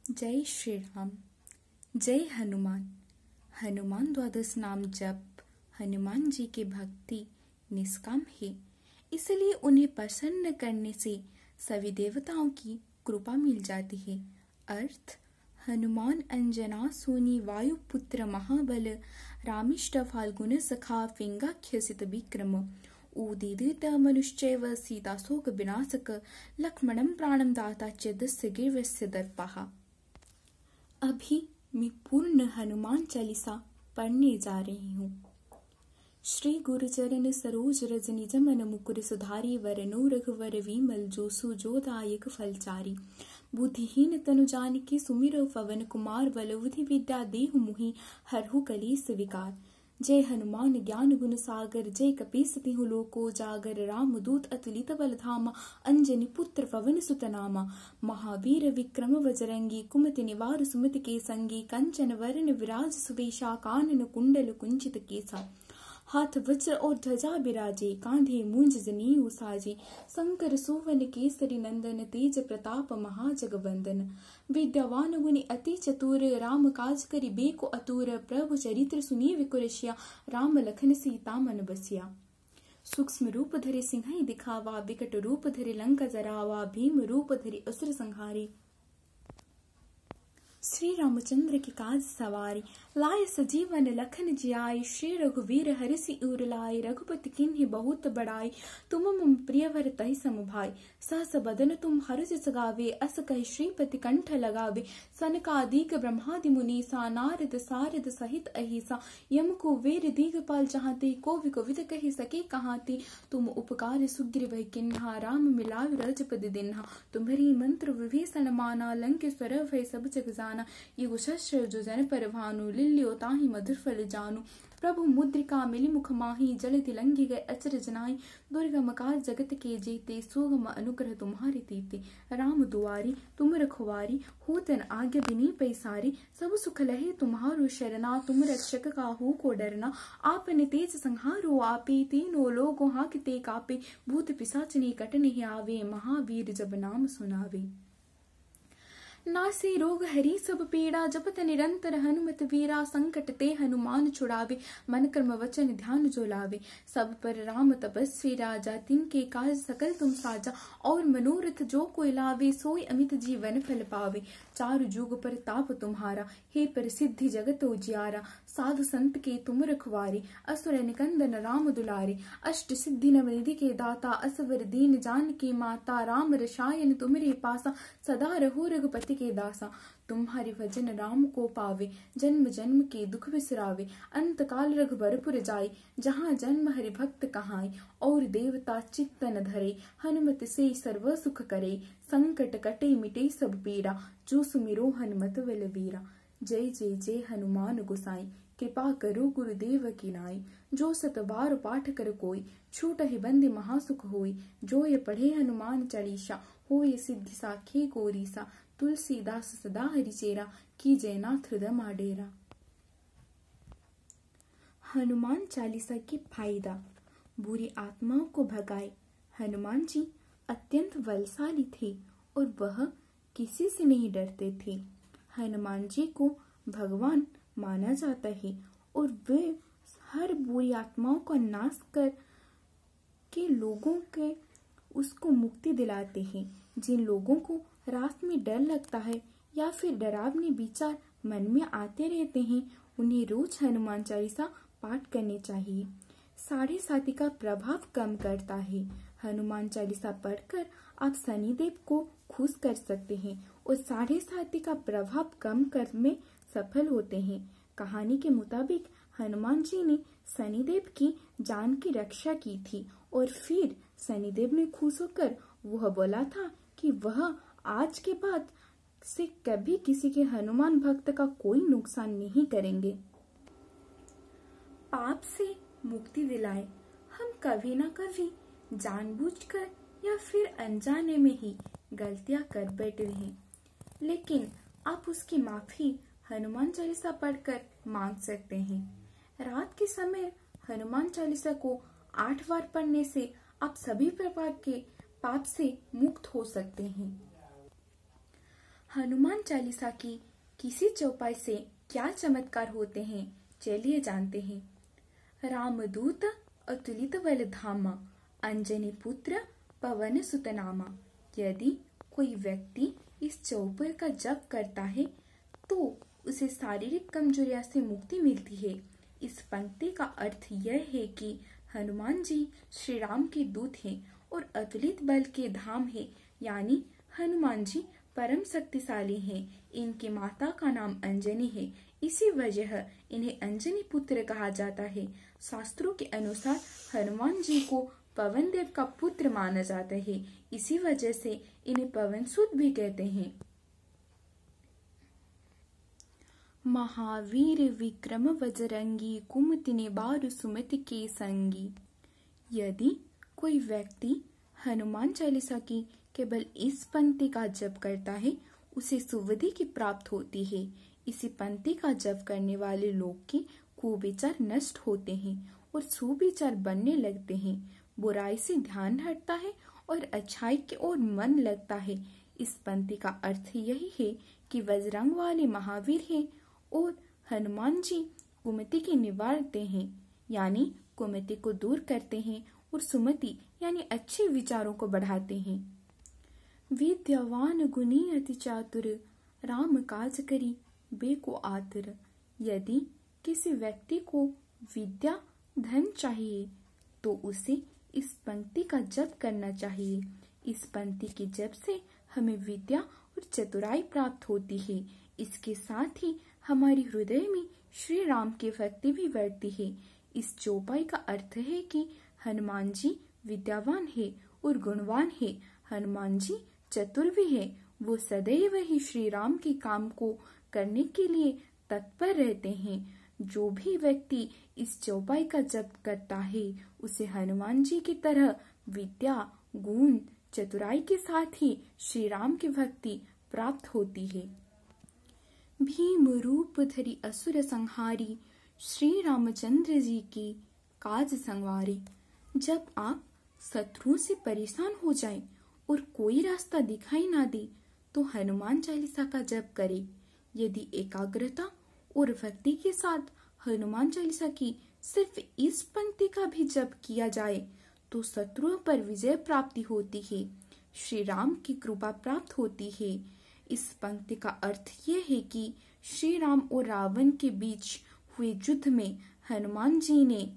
जय श्री राम। जय हनुमान। हनुमान द्वादश नाम जप हनुमान जी की भक्ति निष्काम है, इसलिए उन्हें प्रसन्न करने से सभी देवताओं की कृपा मिल जाती है। अर्थ: हनुमान अंजना सूनी वायुपुत्र महाबल रामिष्ट फाल्गुन सखा पिंगाख्यसित विक्रम उदीदित मनुश्चैव सीताशोक विनाशक लक्ष्मणं प्राणं दाता च दस्य गिर्वस्य दर्पः। अभी मैं पूर्ण हनुमान चालीसा पढ़ने जा रही हूँ। श्री गुरु चरण सरोज रज निज मन मुकुर सुधारी वरनो रघुवर विमल जोसु जोदायक फलचारी बुद्धिहीन तनु जानिके सुमिरौ पवन कुमार बल बुद्धि विद्या देहु मुहि हरहु कलेस विकार। जय हनुमान ज्ञान गुण सागर जय कपीस तिहु लोको जागर राम दूत अतुलित बल धामा अंजनी पुत्र पवन सुत नामा महावीर विक्रम बजरंगी कुमति निवार सुमति के संगी कंचन वरण विराज सुवेशा कानन कुंडल कुंचित केसा हाथ वज्र और ध्वजा बिराजे कांधे मूंज जनेऊ साजे शंकर सुवन केसरी नंदन तेज प्रताप महाजगवंदन विद्यावान गुणी अति चतुर राम काज करि बेको अतुर प्रभु चरित्र सुनिए विकुरशिया राम लखन सीता मन बसिया। सूक्ष्म रूप धरे सिंह दिखावा विकट रूप धरे लंका जरावा भीम रूप धरे असुर संहारी श्री रामचंद्र की काज सवारी लाए सजीवन लखन जियाई श्री रघुवीर हरषि उर लाए रघुपति किन्हि बहुत बड़ाई तुम मम प्रिय भर तहि सम भाई सहस बदन तुम हर्ष सगावे अस कहि श्रीपति कंठ लगावे सनकादिक ब्रह्मादि मुनीसा नारद सारद सहित अहिसा यम को वेर दीघपाल चाहते को भी कवित कहि सके कहाते तुम उपकार सुग्रीव किन्हा राम मिलाव रजपद दिन्हा तुम्हारी मंत्र विभीषण माना लंकेश्वर भय सब जग जाना ये शस्त्र जो जन पर भानु लिल्यो ताहि मधुर फल जानू प्रभु मुद्रिका मिली मुख माही जलधि लंघि गए अचरज नाई दुर्गम काज जगत के जीते सुगम अनुग्रह तुम्हारे तीते राम दुआरी तुम रखवारी होतन आज्ञा बिनी पैसारी सब सुख लहे तुम्हारो शरणा तुम रक्षक काहू को डरना आपने तेज संहारो आपे तीनों लोगों हाकते कापे भूत पिशाच निकट नहीं आवे महावीर जब नाम सुनावे। नासे रोग हरि सब पीड़ा जपत निरंतर हनुमत वीरा संकट ते हनुमान छुड़ावे मन कर्म वचन ध्यान जो लावे सब पर राम तपस्वी राजा तिनके काज सकल तुम साजा और मनोरथ जो कोई लावे सोई अमित जीवन फल पावे चारु जुग पर ताप तुम्हारा हे प्रसिद्धि जगत उजियारा साधु संत के तुम रखवारे असुर निकंदन राम दुलारे अष्ट सिद्धि नवनिधि के दाता असवर दीन जान के माता राम रसायन तुमरे पासा सदा रहो रघुपति के दासा तुम्हारे भजन राम को पावे जन्म जन्म के दुख बिसरावे अंत काल रघुबरपुर जाए जहाँ जन्म हरि भक्त कहाय और देवता चित्त न धरे हनुमत से सर्व सुख करे संकट कटे मिटे सब पीड़ा जो सुमिरो हनुमत बलवीरा। जय जय जय हनुमान गोसाई कृपा करो गुरुदेव की नाई जो सत बार पाठ कर कोई छूट ही बंदे महासुख होई जो ये पढ़े हनुमान चालीसा हो ये सिद्धि साखी गोरीसा तुलसीदास सदा हरिचेरा की जयनाथ हृदय माडेरा। हनुमान चालीसा के फायदा। बुरी आत्माओं को भगाए। हनुमान जी अत्यंत बलशाली थे और वह किसी से नहीं डरते थे। हनुमान जी को भगवान माना जाता है और वे हर बुरी आत्माओं का नाश कर के लोगों के उसको मुक्ति दिलाते हैं। जिन लोगों को रात में डर लगता है या फिर डरावने विचार मन में आते रहते हैं उन्हें रोज हनुमान चालीसा पाठ करने चाहिए। साढ़े साथी का प्रभाव कम करता है। हनुमान चालीसा पढ़कर आप शनिदेव को खुश कर सकते हैं और साढ़े साथी का प्रभाव कम कर में सफल होते हैं। कहानी के मुताबिक हनुमान जी ने शनिदेव की जान की रक्षा की थी और फिर शनिदेव ने खुश होकर वह बोला था कि वह आज के बाद से कभी किसी के हनुमान भक्त का कोई नुकसान नहीं करेंगे। पाप से मुक्ति दिलाए। हम कभी ना कभी जानबूझकर या फिर अनजाने में ही गलतियां कर बैठे हैं, लेकिन आप उसकी माफी हनुमान चालीसा पढ़कर मांग सकते हैं। रात के समय हनुमान चालीसा को 8 बार पढ़ने से आप सभी प्रकार के पाप से मुक्त हो सकते हैं। हनुमान चालीसा की किसी चौपाई से क्या चमत्कार होते हैं, चलिए जानते हैं। रामदूत अतुलित बल धामा, अंजनी पुत्र पवन सुत नामा। यदि कोई व्यक्ति इस चौपाई का जप करता है तो उसे शारीरिक कमजोरियां से मुक्ति मिलती है। इस पंक्ति का अर्थ यह है कि हनुमान जी श्री राम के दूत हैं और अतुलित बल के धाम है, यानी हनुमान जी परम शक्तिशाली हैं। इनकी माता का नाम अंजनी है, इसी वजह इन्हें अंजनी पुत्र कहा जाता है। शास्त्रों के अनुसार हनुमान जी को पवन देव का पुत्र माना जाता है, इसी वजह से इन्हें पवनसुत भी कहते हैं। महावीर विक्रम बजरंगी, कुमति निवारु सुमति के संगी। यदि कोई व्यक्ति हनुमान चालीसा की केवल इस पंक्ति का जप करता है, उसे सुविधि की प्राप्त होती है। इसी पंक्ति का जप करने वाले लोग के कुविचार नष्ट होते हैं और सुविचार बनने लगते हैं। बुराई से ध्यान हटता है और अच्छाई की ओर मन लगता है। इस पंक्ति का अर्थ यही है कि बजरंग वाले महावीर हैं और हनुमान जी कुमति के निवारते हैं, यानी कुमति को दूर करते हैं और सुमति यानी अच्छे विचारों को बढ़ाते हैं। विद्यावान गुणी अति चातुर, राम काज करी बेको आतुर। यदि किसी व्यक्ति को विद्या धन चाहिए तो उसे इस पंक्ति का जप करना चाहिए। इस पंक्ति के जप से हमें विद्या और चतुराई प्राप्त होती है। इसके साथ ही हमारी हृदय में श्री राम की भक्ति भी बढ़ती है। इस चौपाई का अर्थ है कि हनुमान जी विद्यावान है और गुणवान है। हनुमान जी चतुर भी है। वो सदैव ही श्री राम के काम को करने के लिए तत्पर रहते हैं। जो भी व्यक्ति इस चौपाई का जप करता है उसे हनुमान जी की तरह विद्या, गुण, चतुराई के साथ ही श्री राम की भक्ति प्राप्त होती है। भीम रूप धरि असुर संहारी, श्री रामचंद्र जी की काज संवारे। जब आप शत्रुओं से परेशान हो जाएं और कोई रास्ता दिखाई ना दे तो हनुमान चालीसा का जप करें। यदि एकाग्रता और भक्ति के साथ हनुमान चालीसा की सिर्फ इस पंक्ति का भी जप किया जाए तो शत्रुओं पर विजय प्राप्ति होती है, श्री राम की कृपा प्राप्त होती है। इस पंक्ति का अर्थ यह है कि श्री राम और रावण के बीच हुए युद्ध में हनुमान जी ने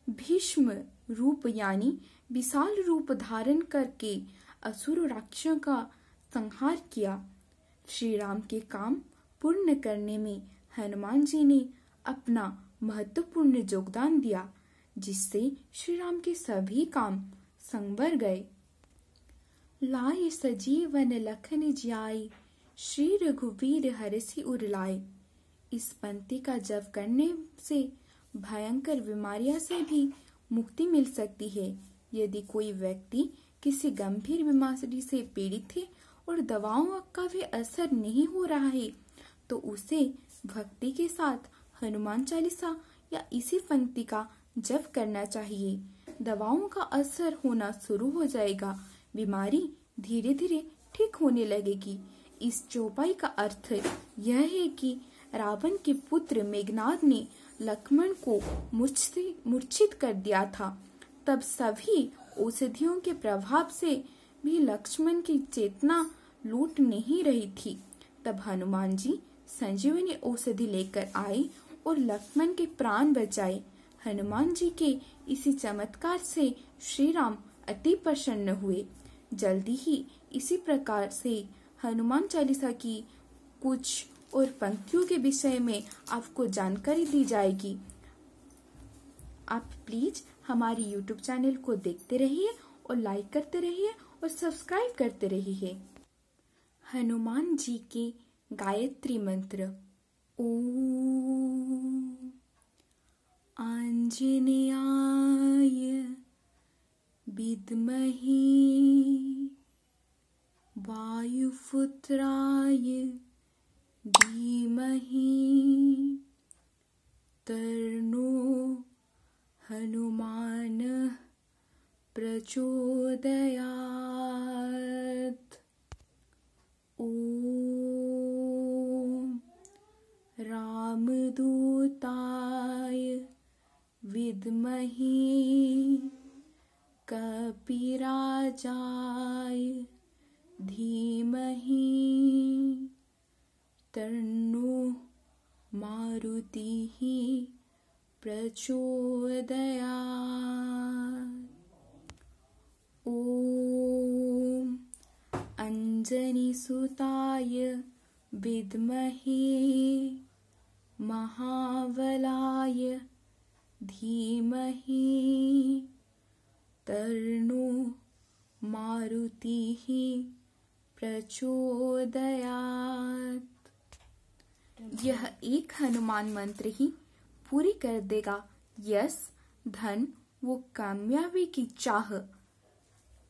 भीष्म रूप यानी विशाल रूप धारण करके असुर राक्षसों का संहार किया। श्री राम के काम पूर्ण करने में हनुमान जी ने अपना महत्वपूर्ण योगदान दिया, जिससे श्री राम के सभी काम संवर गए। लाए सजीवन लखन जियाए, श्री रघुवीर हरषि उर लाए। इस पंक्ति का जप करने से भयंकर बीमारियों से भी मुक्ति मिल सकती है। यदि कोई व्यक्ति किसी गंभीर बीमारी से पीड़ित है और दवाओं का भी असर नहीं हो रहा है तो उसे भक्ति के साथ हनुमान चालीसा या इसी पंक्ति का जप करना चाहिए। दवाओं का असर होना शुरू हो जाएगा, बीमारी धीरे धीरे ठीक होने लगेगी। इस चौपाई का अर्थ यह है कि रावण के पुत्र मेघनाद ने लक्ष्मण को मूर्छित कर दिया था। तब सभी औषधियों के प्रभाव से भी लक्ष्मण की चेतना लूट नहीं रही थी। तब हनुमान जी संजीवनी औषधि लेकर आए और लक्ष्मण के प्राण बचाए। हनुमान जी के इसी चमत्कार से श्री राम अति प्रसन्न हुए। जल्दी ही इसी प्रकार से हनुमान चालीसा की कुछ और पंक्तियों के विषय में आपको जानकारी दी जाएगी। आप प्लीज हमारी YouTube चैनल को देखते रहिए और लाइक करते रहिए और सब्सक्राइब करते रहिए। हनुमान जी के गायत्री मंत्र। ओम आंजनेयाय विद्महे वायुपुत्राय धीमहि तन्नो हनुमान प्रचोदयात्। ओम विद्महे कपिराजाय धीमहि तन्नो मारुतिः प्रचोदयात्। ॐ अंजनीसुताय विद्महे महाबलाय धीमहि तन्नो मारुतिः प्रचोदयात्। यह एक हनुमान मंत्र ही पूरी कर देगा यश, धन वो कामयाबी की चाह।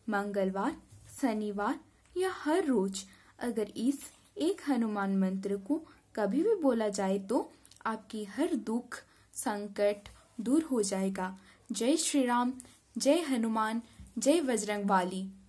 मंगलवार, शनिवार या हर रोज अगर इस एक हनुमान मंत्र को कभी भी बोला जाए तो आपकी हर दुख संकट दूर हो जाएगा। जय श्री राम, जय हनुमान, जय बजरंगबली।